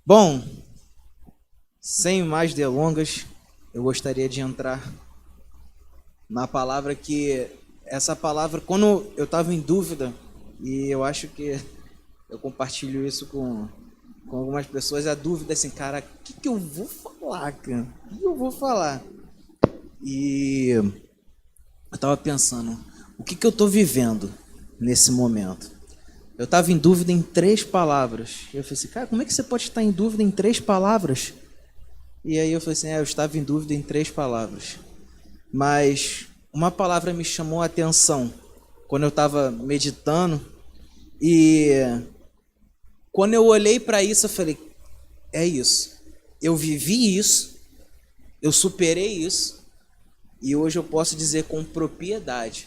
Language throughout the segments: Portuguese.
Bom, sem mais delongas, eu gostaria de entrar na palavra que essa palavra, quando eu estava em dúvida, e eu acho que eu compartilho isso com algumas pessoas, a dúvida é assim, cara, o que eu vou falar, cara? O que eu vou falar? E eu estava pensando, o que eu estou vivendo nesse momento? Eu estava em dúvida em 3 palavras. E eu falei assim, cara, como é que você pode estar em dúvida em 3 palavras? E aí eu falei assim, eu estava em dúvida em 3 palavras. Mas uma palavra me chamou a atenção quando eu estava meditando. E quando eu olhei para isso, eu falei, é isso. Eu vivi isso, eu superei isso. E hoje eu posso dizer com propriedade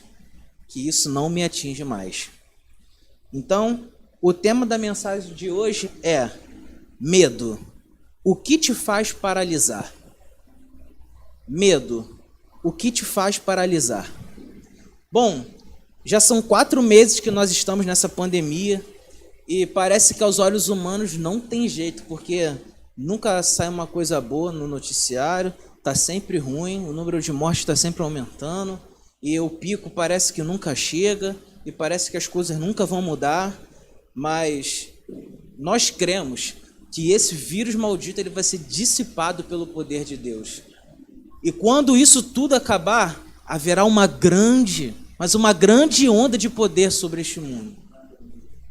que isso não me atinge mais. Então, o tema da mensagem de hoje é medo. O que te faz paralisar? Medo. O que te faz paralisar? Bom, já são 4 meses que nós estamos nessa pandemia e parece que aos olhos humanos não tem jeito, porque nunca sai uma coisa boa no noticiário, está sempre ruim, o número de mortes está sempre aumentando e o pico parece que nunca chega e parece que as coisas nunca vão mudar, mas nós cremos que esse vírus maldito ele vai ser dissipado pelo poder de Deus. E quando isso tudo acabar, haverá uma grande onda de poder sobre este mundo.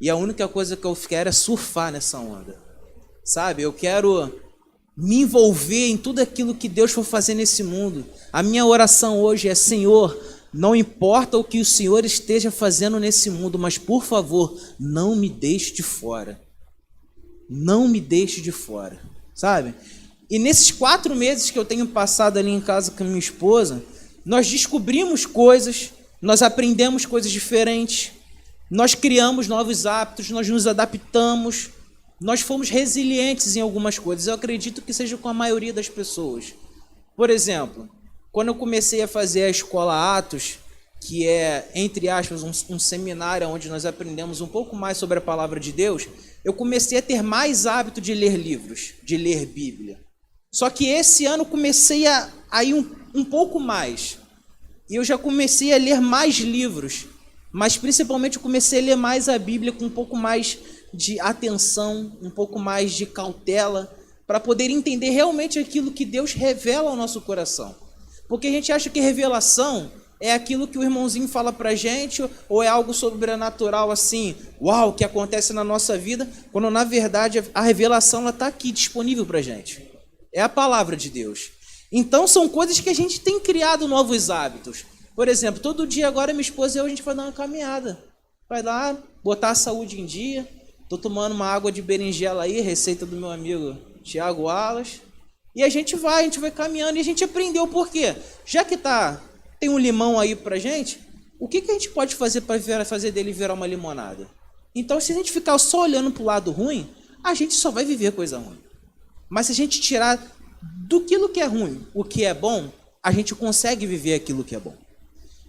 E a única coisa que eu quero é surfar nessa onda. Sabe? Eu quero me envolver em tudo aquilo que Deus for fazer nesse mundo. A minha oração hoje é, Senhor, não importa o que o Senhor esteja fazendo nesse mundo, mas por favor, não me deixe de fora. Não me deixe de fora, sabe? E nesses 4 meses que eu tenho passado ali em casa com a minha esposa, nós descobrimos coisas, nós aprendemos coisas diferentes, nós criamos novos hábitos, nós nos adaptamos, nós fomos resilientes em algumas coisas. Eu acredito que seja com a maioria das pessoas. Por exemplo, quando eu comecei a fazer a Escola Atos, que é, entre aspas, um seminário onde nós aprendemos um pouco mais sobre a palavra de Deus, eu comecei a ter mais hábito de ler livros, de ler Bíblia. Só que esse ano eu comecei a ir um pouco mais. E eu já comecei a ler mais livros, mas principalmente eu comecei a ler mais a Bíblia com um pouco mais de atenção, um pouco mais de cautela, para poder entender realmente aquilo que Deus revela ao nosso coração. Porque a gente acha que revelação é aquilo que o irmãozinho fala pra gente, ou é algo sobrenatural assim, uau, que acontece na nossa vida, quando na verdade a revelação está aqui, disponível pra gente. É a palavra de Deus. Então são coisas que a gente tem criado novos hábitos. Por exemplo, todo dia agora minha esposa e eu, a gente vai dar uma caminhada. Vai lá, botar a saúde em dia. Tô tomando uma água de berinjela aí, receita do meu amigo Tiago Wallace. E a gente vai caminhando e a gente aprendeu por quê. Já que tem um limão aí pra gente, o que a gente pode fazer para fazer dele virar uma limonada? Então, se a gente ficar só olhando pro lado ruim, a gente só vai viver coisa ruim. Mas se a gente tirar do que é ruim o que é bom, a gente consegue viver aquilo que é bom.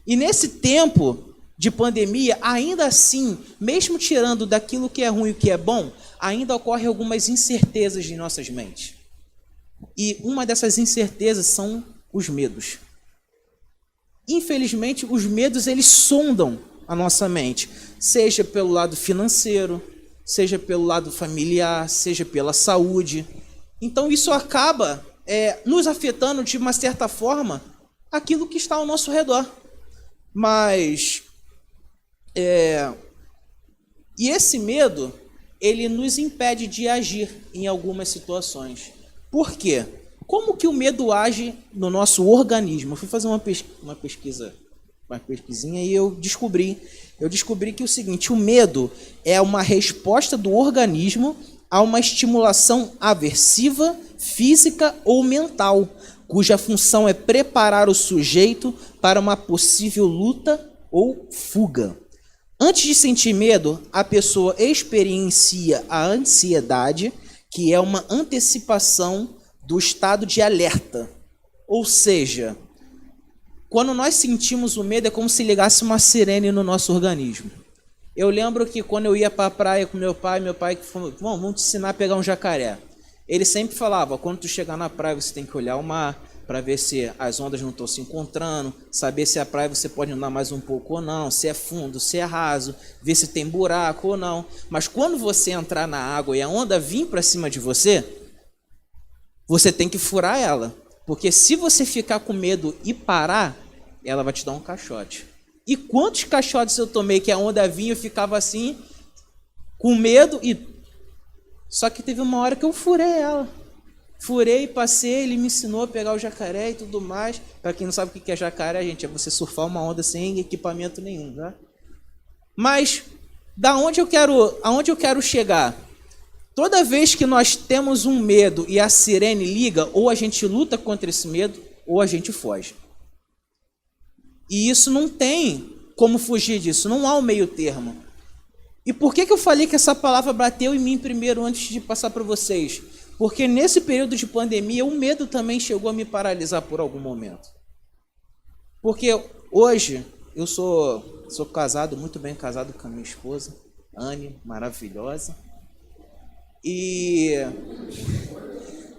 E nesse tempo de pandemia, ainda assim, mesmo tirando daquilo que é ruim o que é bom, ainda ocorrem algumas incertezas em nossas mentes. E uma dessas incertezas são os medos. Infelizmente, os medos eles sondam a nossa mente, seja pelo lado financeiro, seja pelo lado familiar, seja pela saúde. Então isso acaba nos afetando de uma certa forma aquilo que está ao nosso redor. Mas e esse medo ele nos impede de agir em algumas situações. Por quê? Como que o medo age no nosso organismo? Eu fui fazer uma pesquisinha e eu descobri que o seguinte, o medo é uma resposta do organismo a uma estimulação aversiva, física ou mental, cuja função é preparar o sujeito para uma possível luta ou fuga. Antes de sentir medo, a pessoa experiencia a ansiedade, que é uma antecipação do estado de alerta. Ou seja, quando nós sentimos o medo, é como se ligasse uma sirene no nosso organismo. Eu lembro que quando eu ia para a praia com meu pai falou, vamos te ensinar a pegar um jacaré. Ele sempre falava, quando tu chegar na praia você tem que olhar o mar, para ver se as ondas não estão se encontrando, saber se a praia você pode andar mais um pouco ou não, se é fundo, se é raso, ver se tem buraco ou não. Mas quando você entrar na água e a onda vir para cima de você, você tem que furar ela. Porque se você ficar com medo e parar, ela vai te dar um caixote. E quantos caixotes eu tomei que a onda vinha e eu ficava assim, com medo e... Só que teve uma hora que eu furei ela. Furei, passei, ele me ensinou a pegar o jacaré e tudo mais. Para quem não sabe o que é jacaré, gente, é você surfar uma onda sem equipamento nenhum, tá? Mas aonde eu quero chegar? Toda vez que nós temos um medo e a sirene liga, ou a gente luta contra esse medo, ou a gente foge. E isso não tem como fugir disso, não há um meio termo. E por que eu falei que essa palavra bateu em mim primeiro antes de passar para vocês? Porque nesse período de pandemia, o medo também chegou a me paralisar por algum momento. Porque hoje eu sou casado, muito bem casado com a minha esposa, Anne, maravilhosa.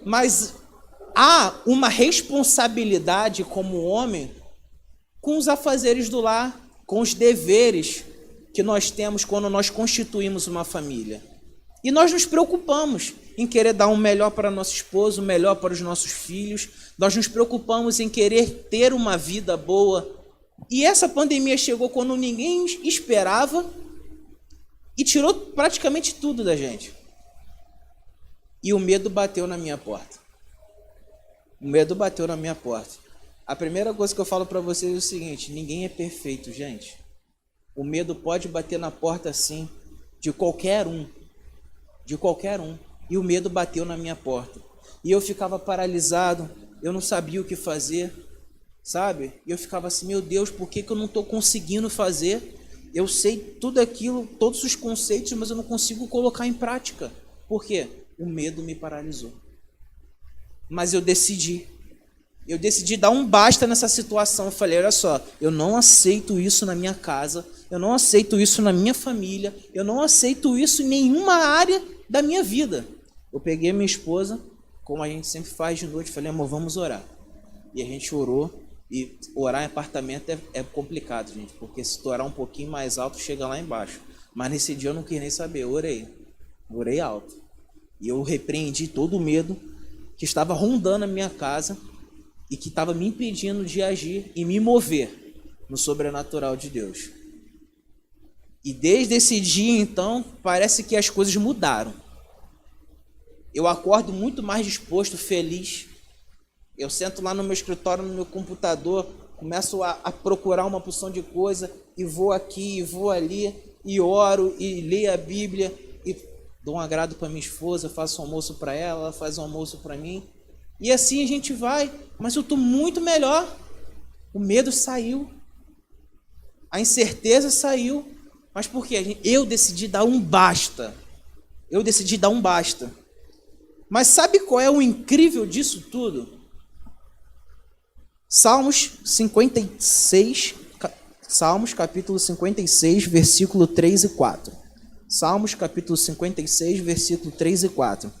Mas há uma responsabilidade como homem com os afazeres do lar, com os deveres que nós temos quando nós constituímos uma família. E nós nos preocupamos em querer dar um melhor para nosso esposo, um melhor para os nossos filhos. Nós nos preocupamos em querer ter uma vida boa. E essa pandemia chegou quando ninguém esperava e tirou praticamente tudo da gente. E o medo bateu na minha porta. O medo bateu na minha porta. A primeira coisa que eu falo para vocês é o seguinte: ninguém é perfeito, gente. O medo pode bater na porta, sim, de qualquer um. De qualquer um. E o medo bateu na minha porta. E eu ficava paralisado, eu não sabia o que fazer, sabe? E eu ficava assim, meu Deus, por que eu não estou conseguindo fazer? Eu sei tudo aquilo, todos os conceitos, mas eu não consigo colocar em prática. Por quê? O medo me paralisou. Mas eu decidi dar um basta nessa situação. Eu falei, olha só, eu não aceito isso na minha casa, eu não aceito isso na minha família, eu não aceito isso em nenhuma área da minha vida. Eu peguei minha esposa, como a gente sempre faz de noite, falei, amor, vamos orar. E a gente orou, e orar em apartamento é complicado, gente, porque se tu orar um pouquinho mais alto, chega lá embaixo. Mas nesse dia eu não quis nem saber, eu orei alto. E eu repreendi todo o medo que estava rondando a minha casa e que estava me impedindo de agir e me mover no sobrenatural de Deus. E desde esse dia, então, parece que as coisas mudaram. Eu acordo muito mais disposto, feliz. Eu sento lá no meu escritório, no meu computador, começo a procurar uma porção de coisa, e vou aqui, e vou ali, e oro, e leio a Bíblia, e dou um agrado para minha esposa, faço um almoço para ela, ela faz um almoço para mim. E assim a gente vai, mas eu estou muito melhor. O medo saiu, a incerteza saiu, mas por quê? Eu decidi dar um basta. Mas sabe qual é o incrível disso tudo? Salmos capítulo 56, versículo 3 e 4. Salmos capítulo 56, versículo 3 e 4.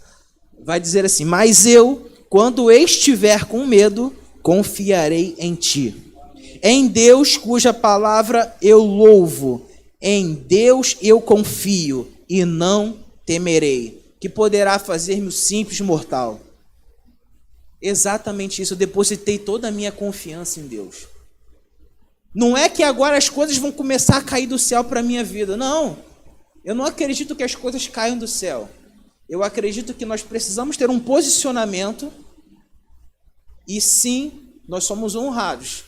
Vai dizer assim, mas eu, quando estiver com medo, confiarei em ti. Em Deus, cuja palavra eu louvo. Em Deus eu confio e não temerei, que poderá fazer-me o simples mortal. Exatamente isso, eu depositei toda a minha confiança em Deus. Não é que agora as coisas vão começar a cair do céu para a minha vida, não. Eu não acredito que as coisas caiam do céu. Eu acredito que nós precisamos ter um posicionamento e sim, nós somos honrados.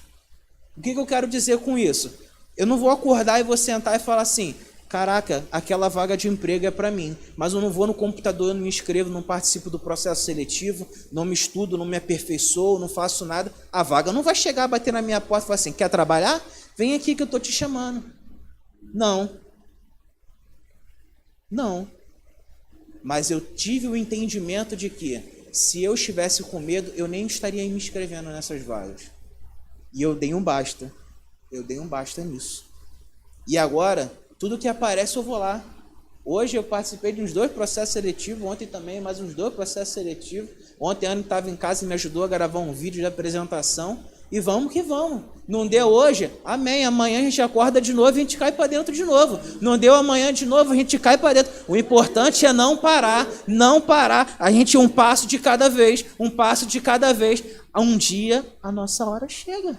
O que eu quero dizer com isso? Eu não vou acordar e vou sentar e falar assim, caraca, aquela vaga de emprego é para mim, mas eu não vou no computador, eu não me inscrevo, não participo do processo seletivo, não me estudo, não me aperfeiçoo, não faço nada. A vaga não vai chegar a bater na minha porta e falar assim, quer trabalhar? Vem aqui que eu estou te chamando. Não. Mas eu tive o entendimento de que se eu estivesse com medo, eu nem estaria me inscrevendo nessas vagas. E eu dei um basta. Eu dei um basta nisso. E agora, tudo que aparece eu vou lá. Hoje eu participei de uns 2 processos seletivos, ontem também mais uns 2 processos seletivos. Ontem a Ana estava em casa e me ajudou a gravar um vídeo de apresentação. E vamos que vamos. Não deu hoje? Amém. Amanhã a gente acorda de novo e a gente cai para dentro de novo. Não deu amanhã de novo, a gente cai para dentro. O importante é não parar, não parar. A gente um passo de cada vez, um passo de cada vez. Um dia a nossa hora chega.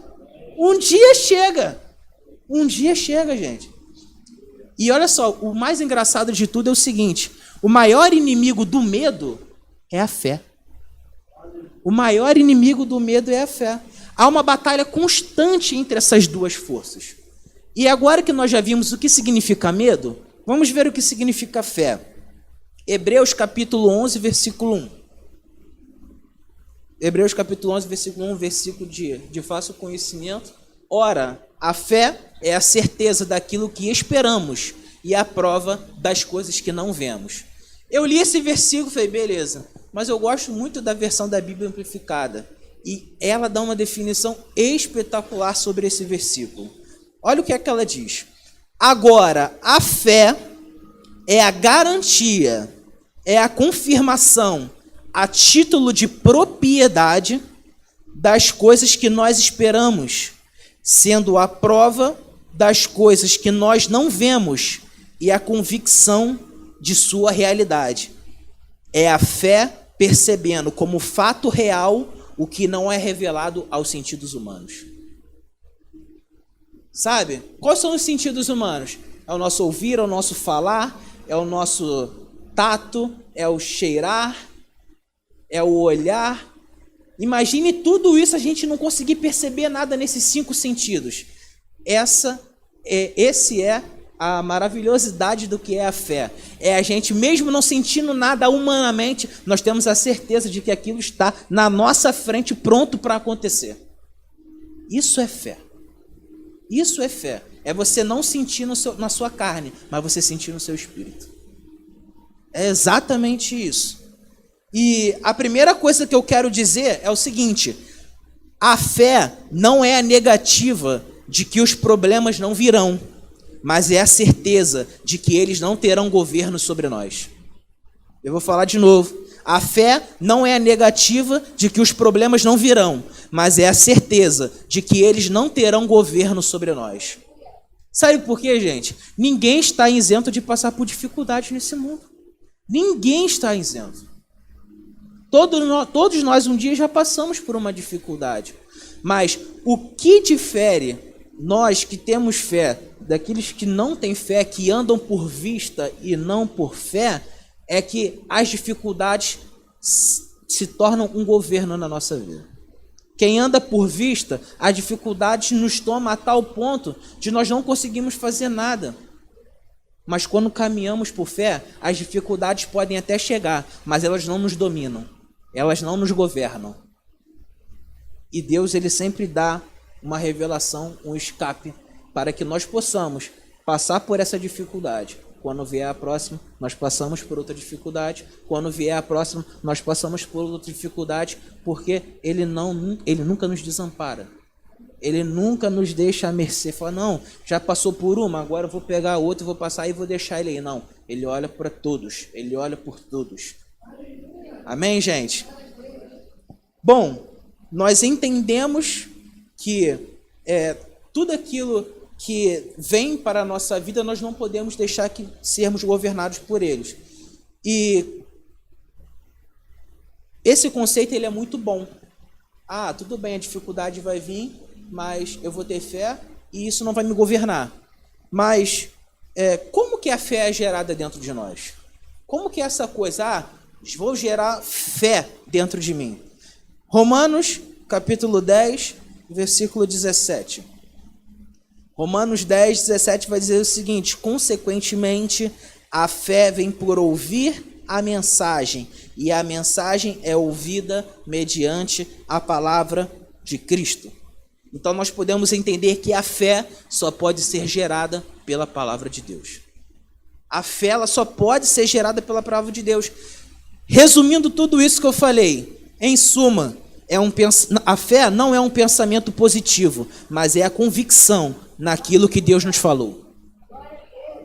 Um dia chega. Um dia chega, gente. E olha só, o mais engraçado de tudo é o seguinte: o maior inimigo do medo é a fé. O maior inimigo do medo é a fé. Há uma batalha constante entre essas duas forças. E agora que nós já vimos o que significa medo, vamos ver o que significa fé. Hebreus capítulo 11, versículo 1. Hebreus capítulo 11, versículo 1, versículo de fácil conhecimento. Ora, a fé é a certeza daquilo que esperamos e a prova das coisas que não vemos. Eu li esse versículo e falei, beleza, mas eu gosto muito da versão da Bíblia amplificada. E ela dá uma definição espetacular sobre esse versículo. Olha o que é que ela diz. Agora, a fé é a garantia, é a confirmação, a título de propriedade das coisas que nós esperamos, sendo a prova das coisas que nós não vemos e a convicção de sua realidade. É a fé percebendo como fato real o que não é revelado aos sentidos humanos. Sabe? Quais são os sentidos humanos? É o nosso ouvir, é o nosso falar, é o nosso tato, é o cheirar, é o olhar. Imagine tudo isso, a gente não conseguir perceber nada nesses 5 sentidos. Esse é a maravilhosidade do que é a fé. É a gente, mesmo não sentindo nada humanamente, nós temos a certeza de que aquilo está na nossa frente, pronto para acontecer. Isso é fé. Isso é fé. É você não sentir na sua carne, mas você sentir no seu espírito. É exatamente isso. E a primeira coisa que eu quero dizer é o seguinte: a fé não é a negativa de que os problemas não virão, mas é a certeza de que eles não terão governo sobre nós. Eu vou falar de novo. A fé não é a negativa de que os problemas não virão, mas é a certeza de que eles não terão governo sobre nós. Sabe por quê, gente? Ninguém está isento de passar por dificuldades nesse mundo. Ninguém está isento. Todos nós um dia já passamos por uma dificuldade. Mas o que difere nós que temos fé daqueles que não têm fé, que andam por vista e não por fé, é que as dificuldades se tornam um governo na nossa vida. Quem anda por vista, as dificuldades nos toma a tal ponto de nós não conseguimos fazer nada. Mas quando caminhamos por fé, as dificuldades podem até chegar, mas elas não nos dominam, elas não nos governam. E Deus, ele sempre dá uma revelação, um escape, para que nós possamos passar por essa dificuldade. Quando vier a próxima, nós passamos por outra dificuldade. Quando vier a próxima, nós passamos por outra dificuldade, porque ele nunca nos desampara. Ele nunca nos deixa à mercê. Fala, não, já passou por uma, agora eu vou pegar outra, vou passar e vou deixar ele aí. Não, ele olha para todos, ele olha por todos. Amém, gente? Bom, nós entendemos que tudo aquilo que vem para a nossa vida, nós não podemos deixar que sermos governados por eles. E esse conceito, ele é muito bom. Ah, tudo bem, a dificuldade vai vir, mas eu vou ter fé e isso não vai me governar. Mas como que a fé é gerada dentro de nós? Como que é essa coisa? Vou gerar fé dentro de mim. Romanos, capítulo 10, versículo 17. Romanos 10, 17 vai dizer o seguinte: consequentemente, a fé vem por ouvir a mensagem, e a mensagem é ouvida mediante a palavra de Cristo. Então nós podemos entender que a fé só pode ser gerada pela palavra de Deus. A fé, ela só pode ser gerada pela palavra de Deus. Resumindo tudo isso que eu falei, em suma, a fé não é um pensamento positivo, mas é a convicção naquilo que Deus nos falou.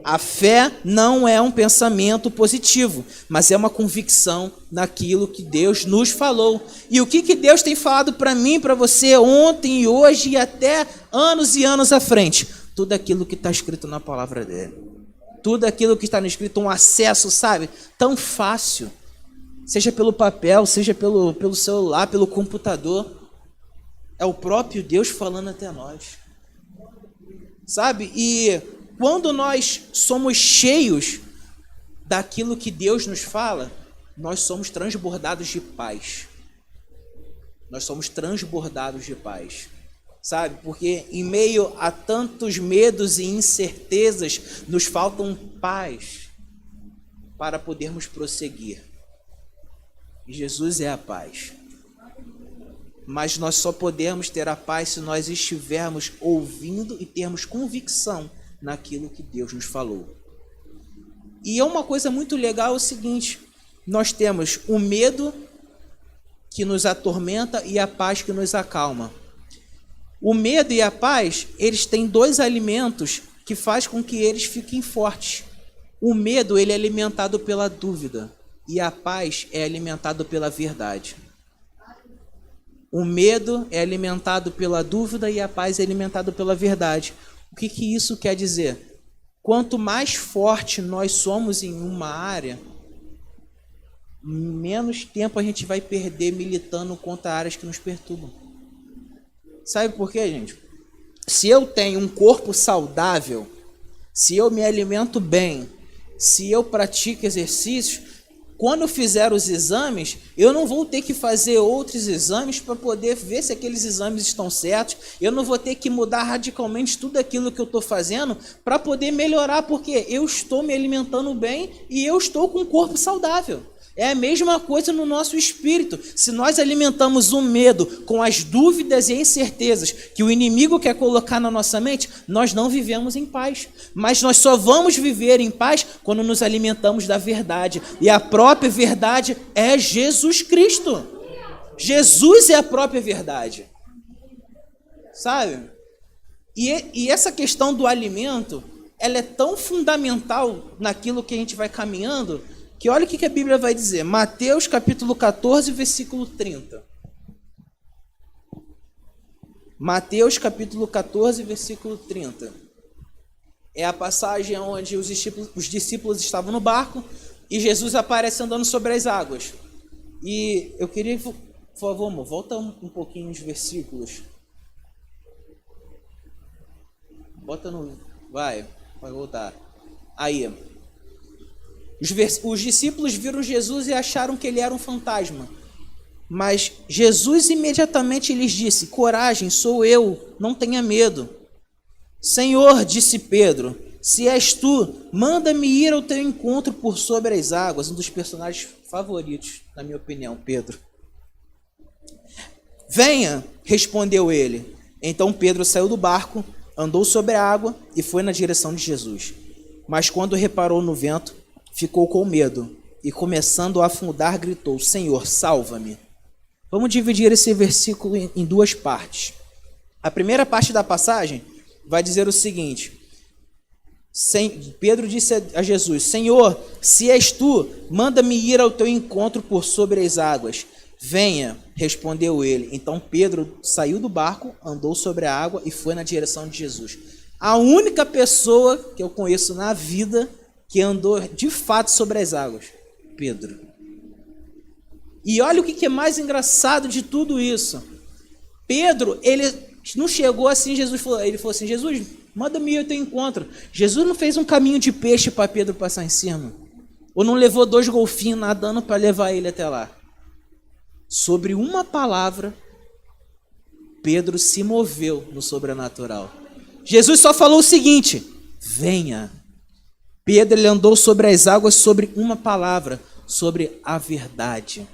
A fé não é um pensamento positivo, mas é uma convicção naquilo que Deus nos falou. E o que Deus tem falado para mim, para você, ontem e hoje e até anos e anos à frente? Tudo aquilo que está escrito na palavra dele. Tudo aquilo que está escrito, um acesso, sabe? Tão fácil. Seja pelo papel, seja pelo celular, pelo computador. É o próprio Deus falando até nós. Sabe? E quando nós somos cheios daquilo que Deus nos fala, nós somos transbordados de paz. Nós somos transbordados de paz. Sabe? Porque em meio a tantos medos e incertezas, nos faltam paz para podermos prosseguir. E Jesus é a paz. Mas nós só podemos ter a paz se nós estivermos ouvindo e termos convicção naquilo que Deus nos falou. E é uma coisa muito legal o seguinte: nós temos o medo que nos atormenta e a paz que nos acalma. O medo e a paz, eles têm dois alimentos que faz com que eles fiquem fortes. O medo, ele é alimentado pela dúvida, e a paz é alimentado pela verdade. O medo é alimentado pela dúvida e a paz é alimentada pela verdade. O que isso quer dizer? Quanto mais forte nós somos em uma área, menos tempo a gente vai perder militando contra áreas que nos perturbam. Sabe por quê, gente? Se eu tenho um corpo saudável, se eu me alimento bem, se eu pratico exercícios, quando eu fizer os exames, eu não vou ter que fazer outros exames para poder ver se aqueles exames estão certos. Eu não vou ter que mudar radicalmente tudo aquilo que eu estou fazendo para poder melhorar, porque eu estou me alimentando bem e eu estou com um corpo saudável. É a mesma coisa no nosso espírito. Se nós alimentamos o medo com as dúvidas e incertezas que o inimigo quer colocar na nossa mente, nós não vivemos em paz. Mas nós só vamos viver em paz quando nos alimentamos da verdade. E a própria verdade é Jesus Cristo. Jesus é a própria verdade. Sabe? E essa questão do alimento, ela é tão fundamental naquilo que a gente vai caminhando, que olha o que a Bíblia vai dizer. Mateus capítulo 14, versículo 30. Mateus capítulo 14, versículo 30. É a passagem onde os discípulos estavam no barco e Jesus aparece andando sobre as águas. E eu queria, por favor, amor, volta um pouquinho os versículos. Bota no... Vai voltar. Aí, os discípulos viram Jesus e acharam que ele era um fantasma. Mas Jesus imediatamente lhes disse: coragem, sou eu, não tenha medo. Senhor, disse Pedro, se és tu, manda-me ir ao teu encontro por sobre as águas. Um dos personagens favoritos, na minha opinião, Pedro. Venha, respondeu ele. Então Pedro saiu do barco, andou sobre a água e foi na direção de Jesus. Mas quando reparou no vento, ficou com medo e, começando a afundar, gritou: Senhor, salva-me. Vamos dividir esse versículo em duas partes. A primeira parte da passagem vai dizer o seguinte: Pedro disse a Jesus: Senhor, se és tu, manda-me ir ao teu encontro por sobre as águas. Venha, respondeu ele. Então Pedro saiu do barco, andou sobre a água e foi na direção de Jesus. A única pessoa que eu conheço na vida que andou de fato sobre as águas, Pedro. E olha o que é mais engraçado de tudo isso. Pedro, ele não chegou assim, ele falou assim: Jesus, manda-me ir ao teu encontro. Jesus não fez um caminho de peixe para Pedro passar em cima. Ou não levou 2 golfinhos nadando para levar ele até lá. Sobre uma palavra, Pedro se moveu no sobrenatural. Jesus só falou o seguinte: venha. Pedro, ele andou sobre as águas sobre uma palavra, sobre a verdade.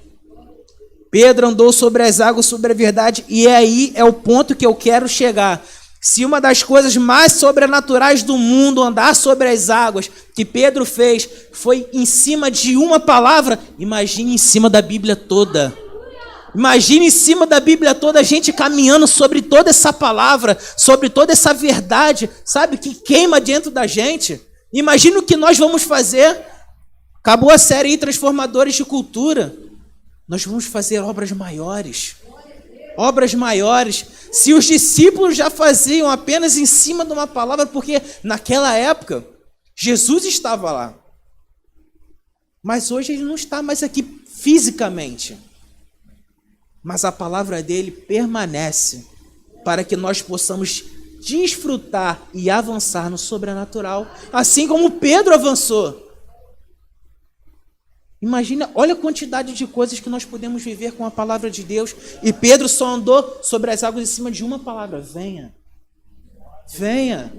Pedro andou sobre as águas sobre a verdade, e aí é o ponto que eu quero chegar. Se uma das coisas mais sobrenaturais do mundo, andar sobre as águas, que Pedro fez, foi em cima de uma palavra, imagine em cima da Bíblia toda. Imagine em cima da Bíblia toda a gente caminhando sobre toda essa palavra, sobre toda essa verdade, sabe, que queima dentro da gente. Imagina o que nós vamos fazer. Acabou a série aí, Transformadores de Cultura. Nós vamos fazer obras maiores. Obras maiores. Se os discípulos já faziam apenas em cima de uma palavra, porque naquela época Jesus estava lá. Mas hoje ele não está mais aqui fisicamente. Mas a palavra dele permanece para que nós possamos desfrutar e avançar no sobrenatural, assim como Pedro avançou. Imagina, olha a quantidade de coisas que nós podemos viver com a palavra de Deus. E Pedro só andou sobre as águas em cima de uma palavra: venha. Venha.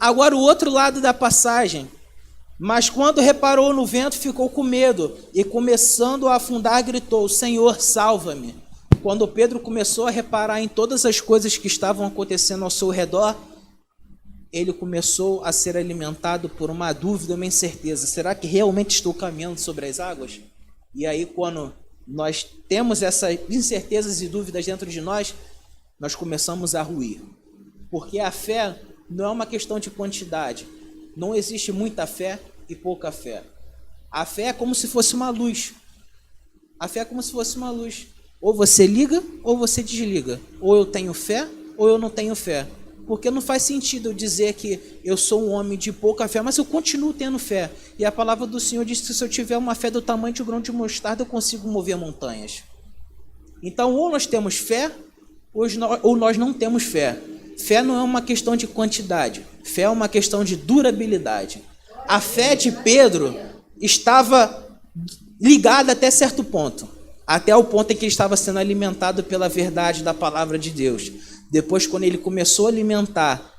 Agora o outro lado da passagem. Mas quando reparou no vento, ficou com medo, e começando a afundar, gritou: Senhor, salva-me. Quando Pedro começou a reparar em todas as coisas que estavam acontecendo ao seu redor, ele começou a ser alimentado por uma dúvida, uma incerteza. Será que realmente estou caminhando sobre as águas? E aí, quando nós temos essas incertezas e dúvidas dentro de nós, nós começamos a ruir. Porque a fé não é uma questão de quantidade. Não existe muita fé e pouca fé. A fé é como se fosse uma luz. A fé é como se fosse uma luz. Ou você liga ou você desliga. Ou eu tenho fé ou eu não tenho fé. Porque não faz sentido eu dizer que eu sou um homem de pouca fé, mas eu continuo tendo fé. E a palavra do Senhor diz que se eu tiver uma fé do tamanho de um grão de mostarda, eu consigo mover montanhas. Então, ou nós temos fé, ou nós não temos fé. Fé não é uma questão de quantidade. Fé é uma questão de durabilidade. A fé de Pedro estava ligada até certo ponto. Até o ponto em que ele estava sendo alimentado pela verdade da palavra de Deus. Depois, quando ele começou a alimentar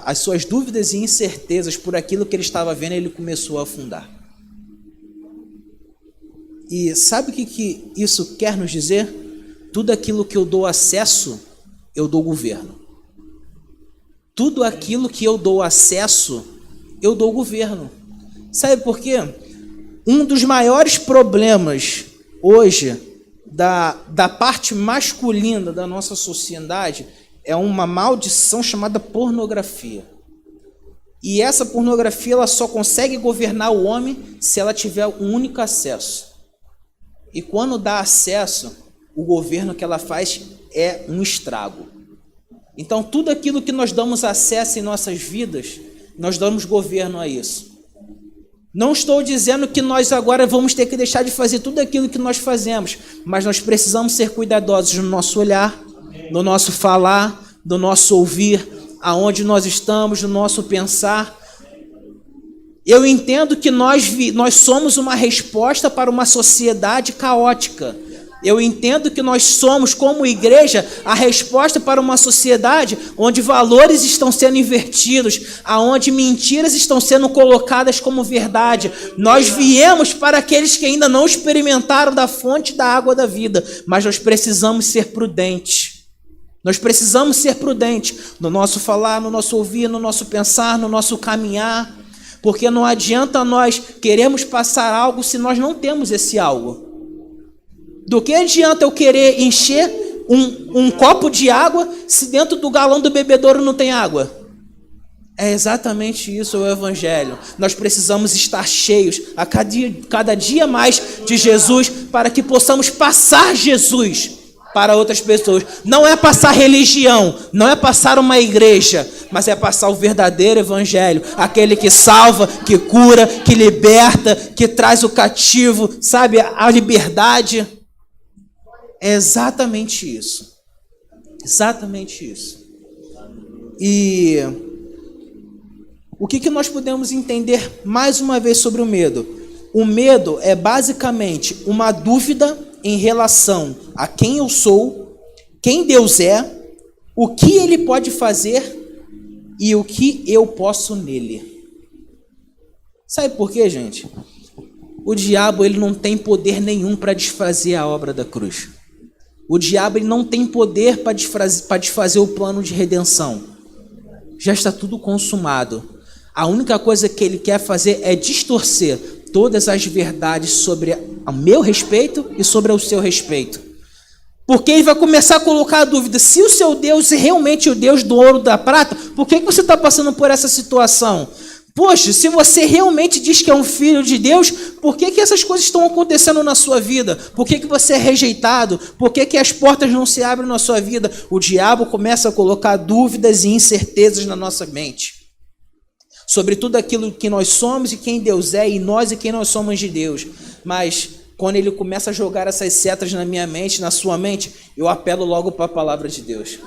as suas dúvidas e incertezas por aquilo que ele estava vendo, ele começou a afundar. E sabe o que isso quer nos dizer? Tudo aquilo que eu dou acesso, eu dou governo. Tudo aquilo que eu dou acesso, eu dou governo. Sabe por quê? Um dos maiores problemas hoje da parte masculina da nossa sociedade é uma maldição chamada pornografia. E essa pornografia ela só consegue governar o homem se ela tiver um único acesso. E quando dá acesso, o governo que ela faz é um estrago. Então tudo aquilo que nós damos acesso em nossas vidas, nós damos governo a isso. Não estou dizendo que nós agora vamos ter que deixar de fazer tudo aquilo que nós fazemos, mas nós precisamos ser cuidadosos no nosso olhar, no nosso falar, no nosso ouvir, aonde nós estamos, no nosso pensar. Eu entendo que nós somos uma resposta para uma sociedade caótica. Eu entendo que nós somos, como igreja, a resposta para uma sociedade onde valores estão sendo invertidos, aonde mentiras estão sendo colocadas como verdade. Nós viemos para aqueles que ainda não experimentaram da fonte da água da vida, mas nós precisamos ser prudentes. Nós precisamos ser prudentes no nosso falar, no nosso ouvir, no nosso pensar, no nosso caminhar, porque não adianta nós queremos passar algo se nós não temos esse algo. Do que adianta eu querer encher um copo de água se dentro do galão do bebedouro não tem água? É exatamente isso o Evangelho. Nós precisamos estar cheios a cada dia mais de Jesus para que possamos passar Jesus para outras pessoas. Não é passar religião, não é passar uma igreja, mas é passar o verdadeiro Evangelho. Aquele que salva, que cura, que liberta, que traz o cativo, sabe, a liberdade. É exatamente isso. Exatamente isso. E o que nós podemos entender mais uma vez sobre o medo? O medo é basicamente uma dúvida em relação a quem eu sou, quem Deus é, o que Ele pode fazer e o que eu posso nele. Sabe por quê, gente? O diabo ele não tem poder nenhum para desfazer a obra da cruz. O diabo ele não tem poder para desfazer o plano de redenção. Já está tudo consumado. A única coisa que ele quer fazer é distorcer todas as verdades sobre o meu respeito e sobre o seu respeito. Porque ele vai começar a colocar a dúvida: se o seu Deus é realmente o Deus do ouro e da prata, Por que você está passando por essa situação? Poxa, se você realmente diz que é um filho de Deus, por que essas coisas estão acontecendo na sua vida? Por que você é rejeitado? Por que as portas não se abrem na sua vida? O diabo começa a colocar dúvidas e incertezas na nossa mente sobre tudo aquilo que nós somos e quem Deus é, e nós e quem nós somos de Deus. Mas quando ele começa a jogar essas setas na minha mente, na sua mente, eu apelo logo para a palavra de Deus.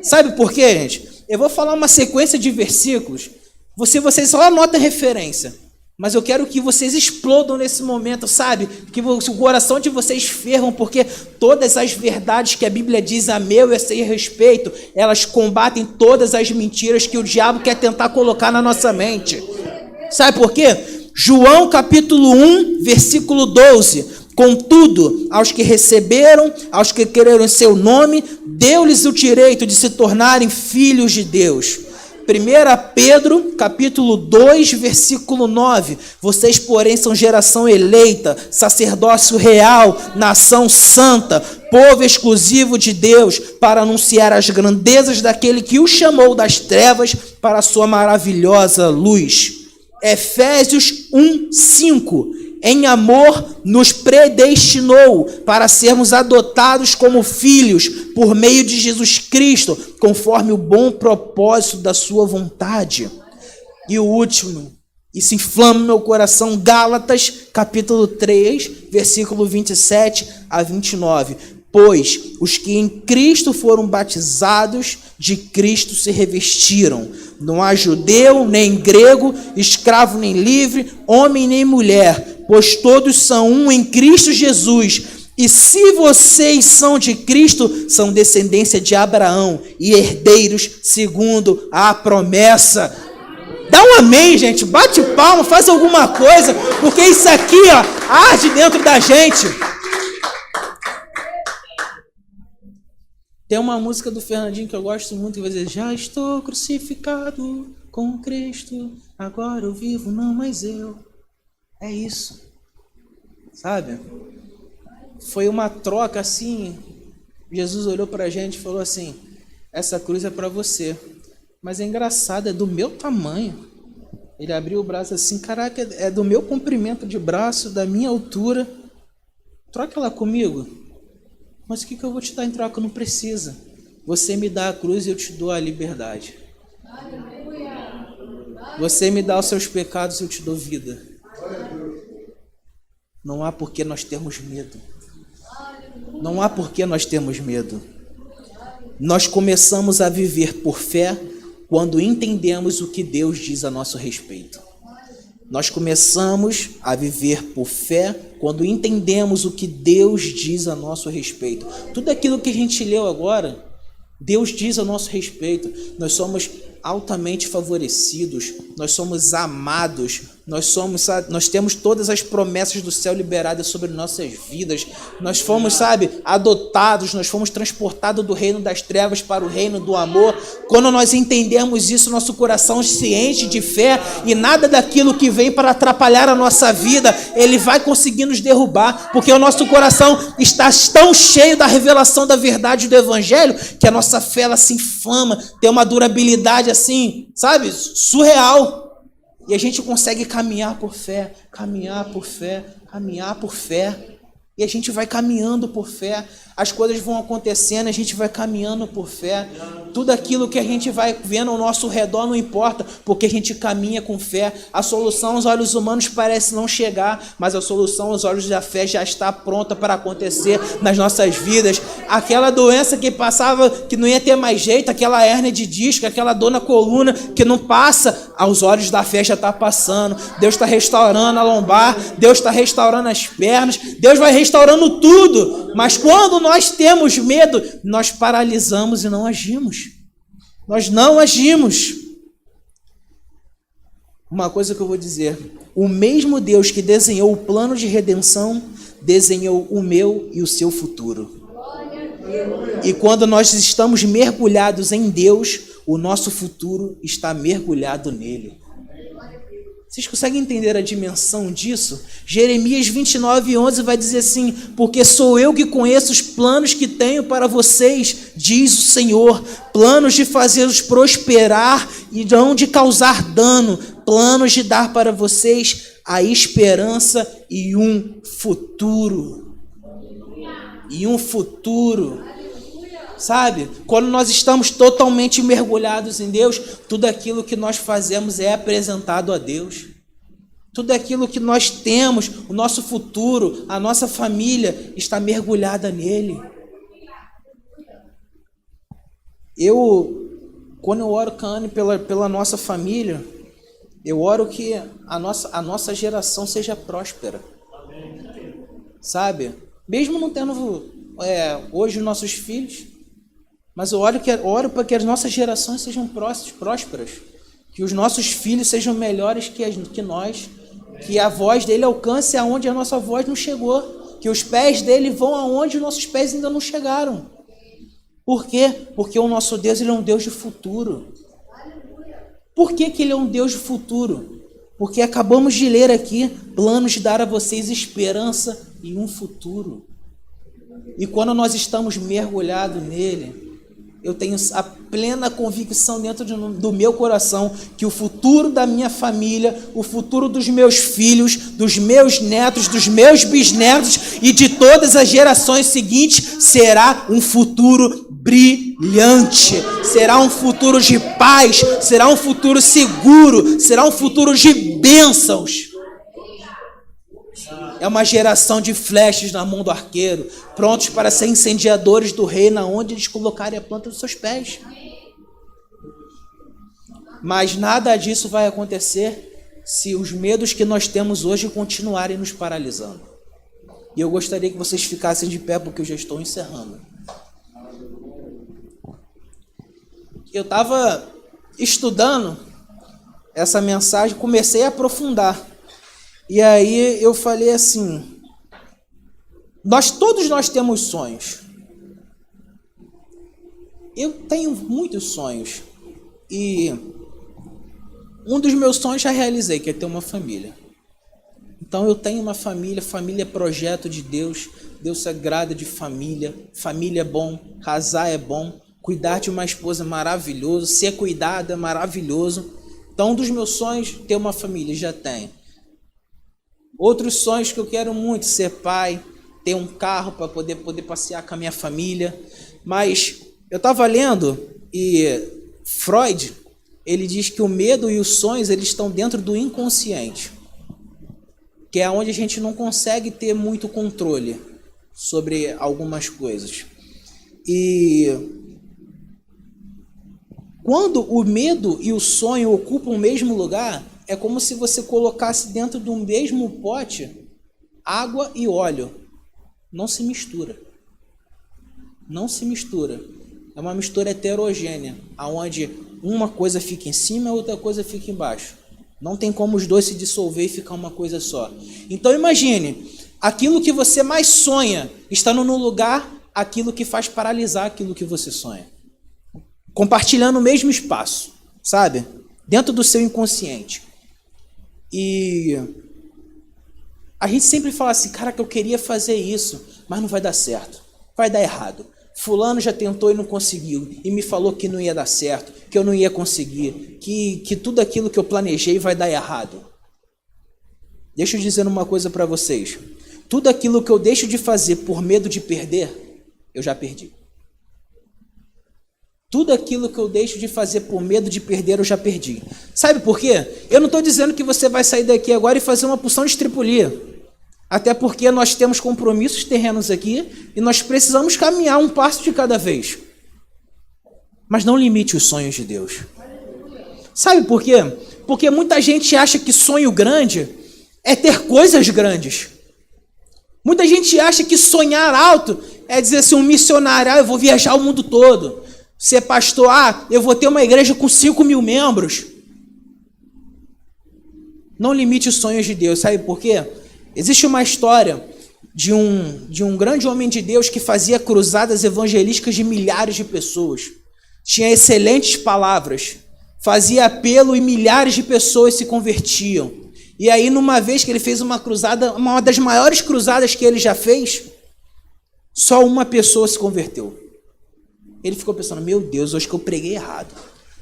Sabe por quê, gente? Eu vou falar uma sequência de versículos. Vocês só anotam a referência, mas eu quero que vocês explodam nesse momento, sabe? Que o coração de vocês fervam, porque todas as verdades que a Bíblia diz a meu e a seu respeito, elas combatem todas as mentiras que o diabo quer tentar colocar na nossa mente. Sabe por quê? João capítulo 1, versículo 12. Contudo, aos que receberam, aos que creram em seu nome, deu-lhes o direito de se tornarem filhos de Deus. 1 Pedro, capítulo 2, versículo 9. Vocês, porém, são geração eleita, sacerdócio real, nação santa, povo exclusivo de Deus, para anunciar as grandezas daquele que o chamou das trevas para a sua maravilhosa luz. Efésios 1, 5. Em amor nos predestinou para sermos adotados como filhos por meio de Jesus Cristo, conforme o bom propósito da sua vontade. E o último, isso inflama meu coração, Gálatas, capítulo 3, versículo 27 a 29. Pois os que em Cristo foram batizados, de Cristo se revestiram. Não há judeu, nem grego, escravo nem livre, homem nem mulher, pois todos são um em Cristo Jesus. E se vocês são de Cristo, são descendência de Abraão e herdeiros segundo a promessa. Dá um amém, gente. Bate palma, faz alguma coisa, porque isso aqui, arde dentro da gente. Tem uma música do Fernandinho que eu gosto muito, que vai dizer: já estou crucificado com Cristo, agora eu vivo, não mais eu. É isso, sabe? Foi uma troca assim. Jesus olhou pra gente e falou assim: essa cruz é para você. Mas é engraçado, é do meu tamanho. Ele abriu o braço assim: caraca, é do meu comprimento de braço, da minha altura. Troca ela comigo. Mas o que eu vou te dar em troca? Não precisa. Você me dá a cruz e eu te dou a liberdade. Você me dá os seus pecados e eu te dou vida. Não há por que nós termos medo. Não há por que nós termos medo. Nós começamos a viver por fé quando entendemos o que Deus diz a nosso respeito. Nós começamos a viver por fé quando entendemos o que Deus diz a nosso respeito. Tudo aquilo que a gente leu agora, Deus diz a nosso respeito. Nós somos altamente favorecidos, nós somos amados, nós temos todas as promessas do céu liberadas sobre nossas vidas. Nós fomos, adotados, nós fomos transportados do reino das trevas para o reino do amor. Quando nós entendemos isso, nosso coração se enche de fé e nada daquilo que vem para atrapalhar a nossa vida, ele vai conseguir nos derrubar, porque o nosso coração está tão cheio da revelação da verdade do evangelho, que a nossa fé ela se inflama, tem uma durabilidade assim, surreal. E a gente consegue caminhar por fé, caminhar por fé, caminhar por fé. E a gente vai caminhando por fé. As coisas vão acontecendo, a gente vai caminhando por fé. Tudo aquilo que a gente vai vendo ao nosso redor não importa, porque a gente caminha com fé. A solução aos olhos humanos parece não chegar, mas a solução aos olhos da fé já está pronta para acontecer nas nossas vidas. Aquela doença que passava, que não ia ter mais jeito, aquela hérnia de disco, aquela dor na coluna que não passa, aos olhos da fé já está passando. Deus está restaurando a lombar, Deus está restaurando as pernas, Deus vai restaurando tudo. Mas quando nós temos medo, nós paralisamos e não agimos. Nós não agimos. Uma coisa que eu vou dizer: o mesmo Deus que desenhou o plano de redenção, desenhou o meu e o seu futuro. E quando nós estamos mergulhados em Deus, o nosso futuro está mergulhado nele. Vocês conseguem entender a dimensão disso? Jeremias 29:11 vai dizer assim: porque sou eu que conheço os planos que tenho para vocês, diz o Senhor, planos de fazê-los prosperar e não de causar dano, planos de dar para vocês a esperança e um futuro. E um futuro. Sabe? Quando nós estamos totalmente mergulhados em Deus, tudo aquilo que nós fazemos é apresentado a Deus. Tudo aquilo que nós temos, o nosso futuro, a nossa família, está mergulhada nele. Quando eu oro, Cane, pela nossa família, eu oro que a nossa geração seja próspera. Sabe? Mesmo não tendo hoje os nossos filhos, mas eu oro para que as nossas gerações sejam prósperas, que os nossos filhos sejam melhores que nós, que a voz dele alcance aonde a nossa voz não chegou, que os pés dele vão aonde os nossos pés ainda não chegaram. Por quê? Porque o nosso Deus, ele é um Deus de futuro. Por que ele é um Deus de futuro? Porque acabamos de ler aqui, planos de dar a vocês esperança e um futuro. E quando nós estamos mergulhados nele, eu tenho a plena convicção dentro do meu coração que o futuro da minha família, o futuro dos meus filhos, dos meus netos, dos meus bisnetos e de todas as gerações seguintes será um futuro brilhante, será um futuro de paz, será um futuro seguro, será um futuro de bênçãos. É uma geração de flechas na mão do arqueiro, prontos para ser incendiadores do reino, aonde eles colocarem a planta dos seus pés. Mas nada disso vai acontecer se os medos que nós temos hoje continuarem nos paralisando. E eu gostaria que vocês ficassem de pé, porque eu já estou encerrando. Eu estava estudando essa mensagem, comecei a aprofundar. E aí eu falei assim, todos nós temos sonhos. Eu tenho muitos sonhos. E um dos meus sonhos já realizei, que é ter uma família. Então eu tenho uma família, família é projeto de Deus. Deus se agrada de família. Família é bom, casar é bom. Cuidar de uma esposa é maravilhoso. Ser cuidado é maravilhoso. Então um dos meus sonhos é ter uma família, já tenho. Outros sonhos que eu quero muito, ser pai, ter um carro para poder passear com a minha família. Mas eu estava lendo e Freud, ele diz que o medo e os sonhos, eles estão dentro do inconsciente, que é onde a gente não consegue ter muito controle sobre algumas coisas. E quando o medo e o sonho ocupam o mesmo lugar, é como se você colocasse dentro do mesmo pote água e óleo. Não se mistura. Não se mistura. É uma mistura heterogênea, onde uma coisa fica em cima e outra coisa fica embaixo. Não tem como os dois se dissolver e ficar uma coisa só. Então imagine, aquilo que você mais sonha estando no lugar, aquilo que faz paralisar aquilo que você sonha. Compartilhando o mesmo espaço, sabe? Dentro do seu inconsciente. E a gente sempre fala assim, cara, que eu queria fazer isso, mas não vai dar certo, vai dar errado. Fulano já tentou e não conseguiu, e me falou que não ia dar certo, que eu não ia conseguir, que tudo aquilo que eu planejei vai dar errado. Deixa eu dizer uma coisa para vocês, tudo aquilo que eu deixo de fazer por medo de perder, eu já perdi. Tudo aquilo que eu deixo de fazer por medo de perder, eu já perdi. Sabe por quê? Eu não estou dizendo que você vai sair daqui agora e fazer uma porção de estripulia. Até porque nós temos compromissos terrenos aqui e nós precisamos caminhar um passo de cada vez. Mas não limite os sonhos de Deus. Sabe por quê? Porque muita gente acha que sonho grande é ter coisas grandes. Muita gente acha que sonhar alto é dizer assim, um missionário, eu vou viajar o mundo todo. Ser pastor, eu vou ter uma igreja com 5.000 membros. Não limite os sonhos de Deus, sabe por quê? Existe uma história de um grande homem de Deus que fazia cruzadas evangelísticas de milhares de pessoas. Tinha excelentes palavras, fazia apelo e milhares de pessoas se convertiam. E aí, numa vez que ele fez uma cruzada, uma das maiores cruzadas que ele já fez, só uma pessoa se converteu. Ele ficou pensando, meu Deus, acho que eu preguei errado.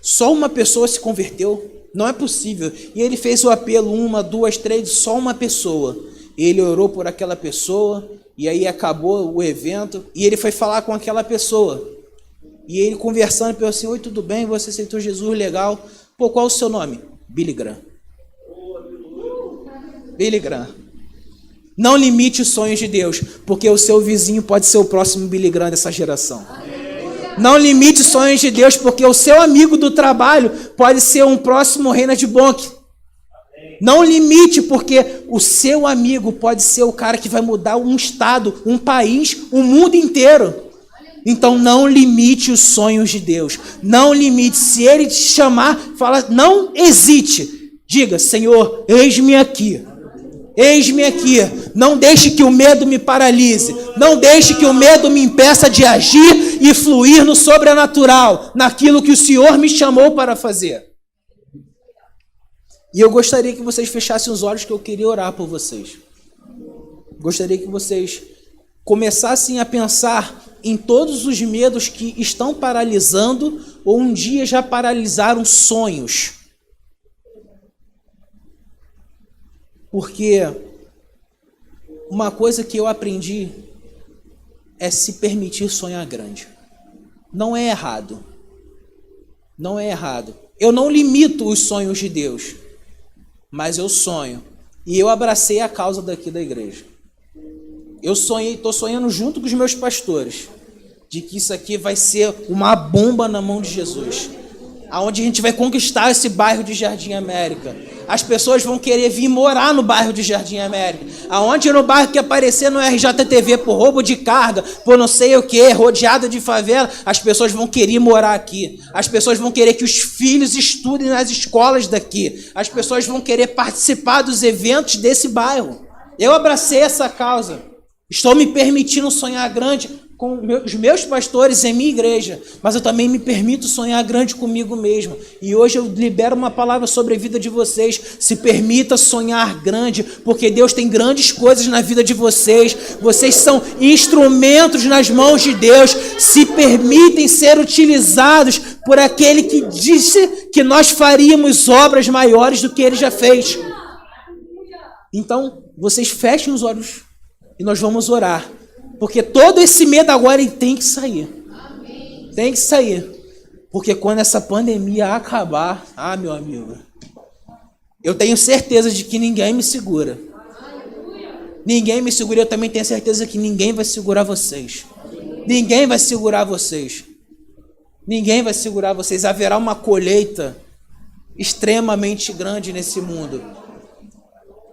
Só uma pessoa se converteu? Não é possível. E ele fez o apelo, 1, 2, 3, só uma pessoa. Ele orou por aquela pessoa, e aí acabou o evento, e ele foi falar com aquela pessoa. E ele conversando, pensou assim, oi, tudo bem? Você aceitou Jesus, legal. Pô, qual o seu nome? Billy Graham. Billy Graham. Não limite os sonhos de Deus, porque o seu vizinho pode ser o próximo Billy Graham dessa geração. Não limite os sonhos de Deus, porque o seu amigo do trabalho pode ser um próximo Reinhard Bonnke. Não limite, porque o seu amigo pode ser o cara que vai mudar um estado, um país, o mundo inteiro. Então não limite os sonhos de Deus. Não limite. Se Ele te chamar, fala, não hesite. Diga, Senhor, eis-me aqui. Eis-me aqui. Não deixe que o medo me paralise. Não deixe que o medo me impeça de agir e fluir no sobrenatural, naquilo que o Senhor me chamou para fazer. E eu gostaria que vocês fechassem os olhos, que eu queria orar por vocês. Gostaria que vocês começassem a pensar em todos os medos que estão paralisando ou um dia já paralisaram sonhos. Porque uma coisa que eu aprendi é se permitir sonhar grande. Não é errado. Não é errado. Eu não limito os sonhos de Deus, mas eu sonho. E eu abracei a causa daqui da igreja. Eu sonhei, estou sonhando junto com os meus pastores, de que isso aqui vai ser uma bomba na mão de Jesus. Aonde a gente vai conquistar esse bairro de Jardim América. As pessoas vão querer vir morar no bairro de Jardim América. Aonde no bairro que aparecer no RJTV por roubo de carga, por não sei o que, rodeado de favela, as pessoas vão querer morar aqui. As pessoas vão querer que os filhos estudem nas escolas daqui. As pessoas vão querer participar dos eventos desse bairro. Eu abracei essa causa. Estou me permitindo sonhar grande com os meus pastores em minha igreja, mas eu também me permito sonhar grande comigo mesmo. E hoje eu libero uma palavra sobre a vida de vocês. Se permita sonhar grande, porque Deus tem grandes coisas na vida de vocês. Vocês são instrumentos nas mãos de Deus. Se permitem ser utilizados por aquele que disse que nós faríamos obras maiores do que Ele já fez. Então, vocês fechem os olhos e nós vamos orar. Porque todo esse medo agora ele tem que sair. Tem que sair. Porque quando essa pandemia acabar, meu amigo, eu tenho certeza de que ninguém me segura. Ninguém me segura. Eu também tenho certeza que ninguém vai segurar vocês. Ninguém vai segurar vocês. Ninguém vai segurar vocês. Haverá uma colheita extremamente grande nesse mundo.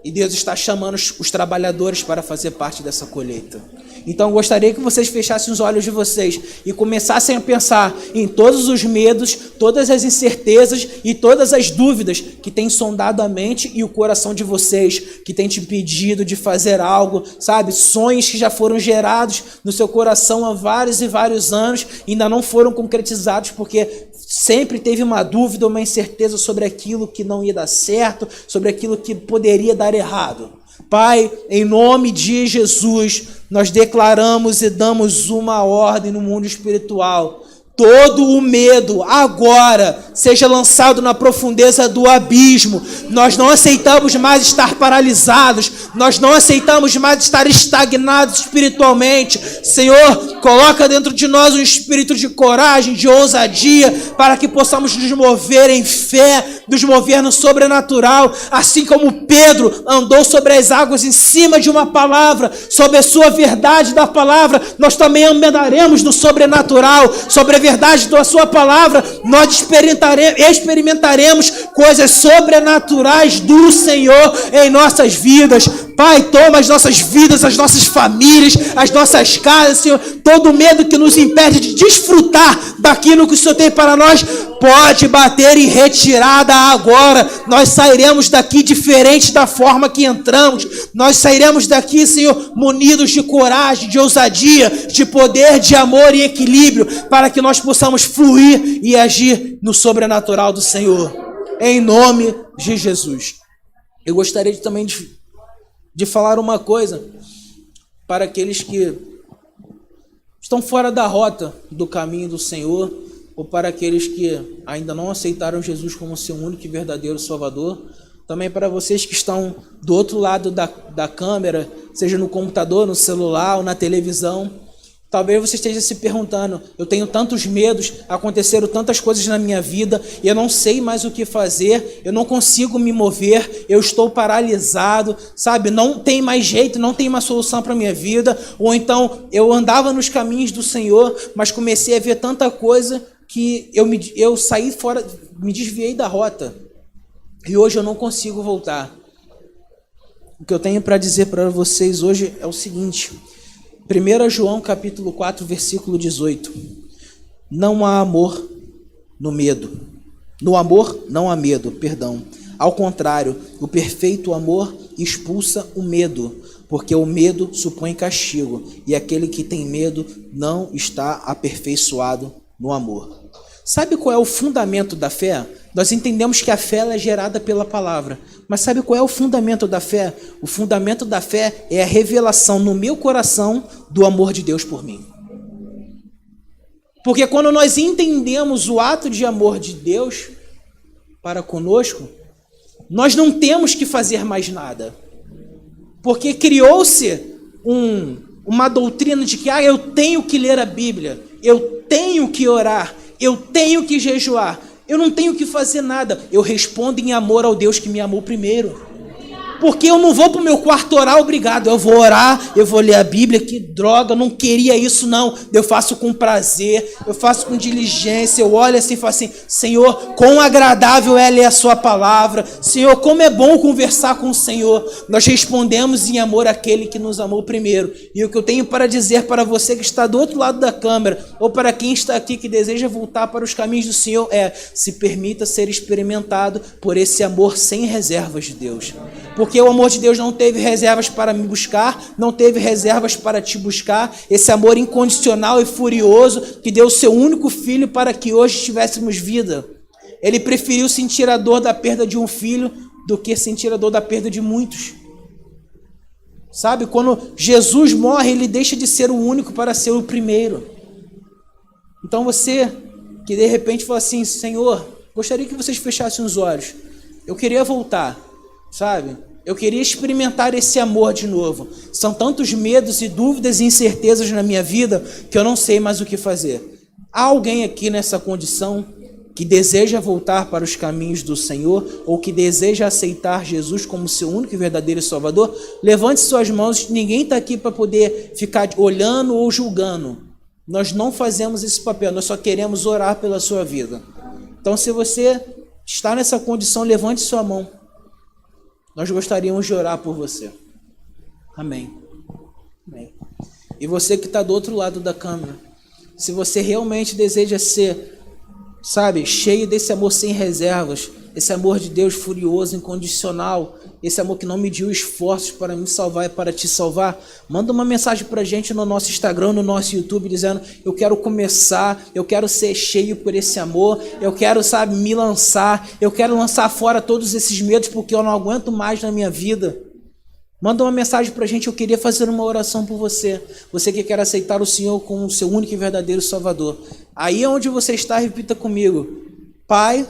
E Deus está chamando os trabalhadores para fazer parte dessa colheita. Então eu gostaria que vocês fechassem os olhos de vocês e começassem a pensar em todos os medos, todas as incertezas e todas as dúvidas que têm sondado a mente e o coração de vocês, que têm te impedido de fazer algo, sabe? Sonhos que já foram gerados no seu coração há vários e vários anos e ainda não foram concretizados porque sempre teve uma dúvida, uma incerteza sobre aquilo que não ia dar certo, sobre aquilo que poderia dar errado. Pai, em nome de Jesus, nós declaramos e damos uma ordem no mundo espiritual. Todo o medo agora seja lançado na profundeza do abismo. Nós não aceitamos mais estar paralisados. Nós não aceitamos mais estar estagnados espiritualmente. Senhor, coloca dentro de nós um espírito de coragem, de ousadia, para que possamos nos mover em fé, nos mover no sobrenatural. Assim como Pedro andou sobre as águas em cima de uma palavra, sobre a sua verdade da palavra, nós também andaremos no sobrenatural, sobre a verdade da sua palavra, nós experimentaremos coisas sobrenaturais do Senhor em nossas vidas. Pai, toma as nossas vidas, as nossas famílias, as nossas casas, Senhor. Todo medo que nos impede de desfrutar daquilo que o Senhor tem para nós, pode bater em retirada agora. Nós sairemos daqui diferente da forma que entramos. Nós sairemos daqui, Senhor, munidos de coragem, de ousadia, de poder, de amor e equilíbrio, para que nós possamos fluir e agir no sobrenatural do Senhor. Em nome de Jesus. Eu gostaria também de falar uma coisa para aqueles que estão fora da rota do caminho do Senhor, ou para aqueles que ainda não aceitaram Jesus como seu único e verdadeiro Salvador. Também para vocês que estão do outro lado da câmera, seja no computador, no celular ou na televisão. Talvez você esteja se perguntando, eu tenho tantos medos, aconteceram tantas coisas na minha vida, e eu não sei mais o que fazer, eu não consigo me mover, eu estou paralisado, sabe? Não tem mais jeito, não tem mais solução para a minha vida. Ou então, eu andava nos caminhos do Senhor, mas comecei a ver tanta coisa que eu saí fora, me desviei da rota. E hoje eu não consigo voltar. O que eu tenho para dizer para vocês hoje é o seguinte: 1 João capítulo 4, versículo 18. Não há amor no medo. No amor não há medo, perdão. Ao contrário, o perfeito amor expulsa o medo, porque o medo supõe castigo, e aquele que tem medo não está aperfeiçoado no amor. Sabe qual é o fundamento da fé? Nós entendemos que a fé é gerada pela palavra. Mas sabe qual é o fundamento da fé? O fundamento da fé é a revelação no meu coração do amor de Deus por mim. Porque quando nós entendemos o ato de amor de Deus para conosco, nós não temos que fazer mais nada. Porque criou-se uma doutrina de que eu tenho que ler a Bíblia, eu tenho que orar, eu tenho que jejuar. Eu não tenho que fazer nada. Eu respondo em amor ao Deus que me amou primeiro. Porque eu não vou para o meu quarto orar, obrigado. Eu vou orar, eu vou ler a Bíblia. Que droga, eu não queria isso não. Eu faço com prazer, eu faço com diligência. Eu olho assim e falo assim: Senhor, quão agradável é ler a sua palavra. Senhor, como é bom conversar com o Senhor. Nós respondemos em amor àquele que nos amou primeiro. E o que eu tenho para dizer para você que está do outro lado da câmera, ou para quem está aqui que deseja voltar para os caminhos do Senhor, se permita ser experimentado por esse amor sem reservas de Deus. Porque o amor de Deus não teve reservas para me buscar, não teve reservas para te buscar. Esse amor incondicional e furioso que deu o seu único filho para que hoje tivéssemos vida. Ele preferiu sentir a dor da perda de um filho do que sentir a dor da perda de muitos. Sabe, quando Jesus morre, ele deixa de ser o único para ser o primeiro. Então você que de repente fala assim: Senhor, gostaria que vocês fechassem os olhos. Eu queria voltar, sabe? Eu queria experimentar esse amor de novo. São tantos medos e dúvidas e incertezas na minha vida que eu não sei mais o que fazer. Há alguém aqui nessa condição que deseja voltar para os caminhos do Senhor ou que deseja aceitar Jesus como seu único e verdadeiro Salvador? Levante suas mãos. Ninguém está aqui para poder ficar olhando ou julgando. Nós não fazemos esse papel. Nós só queremos orar pela sua vida. Então, se você está nessa condição, levante sua mão. Nós gostaríamos de orar por você. Amém. Amém. E você que está do outro lado da câmera, se você realmente deseja ser, sabe, cheio desse amor sem reservas, esse amor de Deus furioso, incondicional, esse amor que não mediu esforços para me salvar e para te salvar, manda uma mensagem para a gente no nosso Instagram, no nosso YouTube, dizendo: eu quero começar, eu quero ser cheio por esse amor, eu quero, sabe, me lançar, eu quero lançar fora todos esses medos porque eu não aguento mais na minha vida. Manda uma mensagem para a gente. Eu queria fazer uma oração por você. Você que quer aceitar o Senhor como o seu único e verdadeiro Salvador. Aí onde você está, repita comigo: Pai,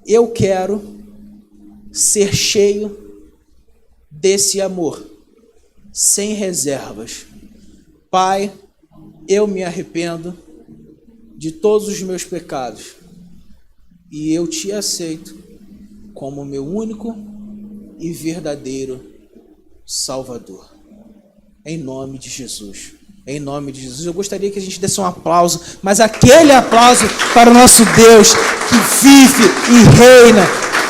eu quero ser cheio desse amor, sem reservas. Pai, eu me arrependo de todos os meus pecados e eu te aceito como meu único e verdadeiro Salvador. Em nome de Jesus. Em nome de Jesus. Eu gostaria que a gente desse um aplauso, mas aquele aplauso para o nosso Deus que vive e reina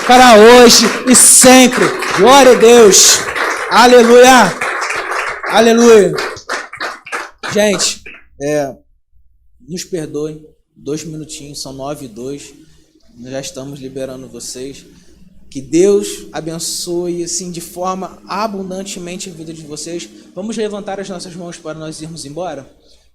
para hoje e sempre. Glória a Deus. Aleluia. Aleluia. Gente, nos perdoem. 2 minutinhos, são 9:02. Nós já estamos liberando vocês. Que Deus abençoe assim de forma abundantemente a vida de vocês. Vamos levantar as nossas mãos para nós irmos embora?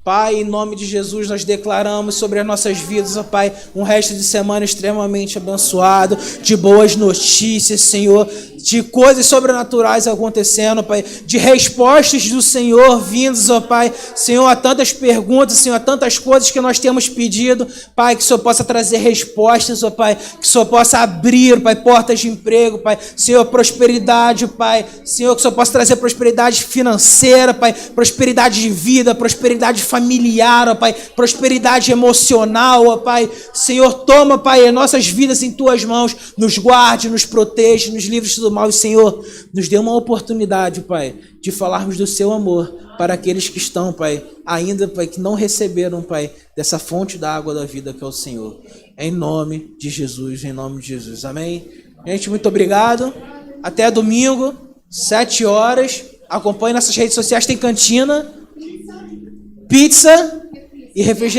Pai, em nome de Jesus, nós declaramos sobre as nossas vidas, ó Pai, um resto de semana extremamente abençoado, de boas notícias, Senhor, de coisas sobrenaturais acontecendo, Pai, de respostas do Senhor vindas, ó Pai, Senhor, a tantas perguntas, Senhor, a tantas coisas que nós temos pedido, Pai, que o Senhor possa trazer respostas, ó Pai, que o Senhor possa abrir, Pai, portas de emprego, Pai, Senhor, prosperidade, Pai, Senhor, que o Senhor possa trazer prosperidade financeira, Pai, prosperidade de vida, prosperidade familiar, ó Pai, prosperidade emocional, ó Pai, Senhor, toma, Pai, as nossas vidas em Tuas mãos, nos guarde, nos protege, nos livre do mal, e Senhor, nos dê uma oportunidade, Pai, de falarmos do Seu amor para aqueles que estão, Pai, ainda, Pai, que não receberam, Pai, dessa fonte da água da vida que é o Senhor, em nome de Jesus, amém? Gente, muito obrigado, até domingo, 7 horas, acompanhe nossas redes sociais, tem cantina, pizza e refrigerante.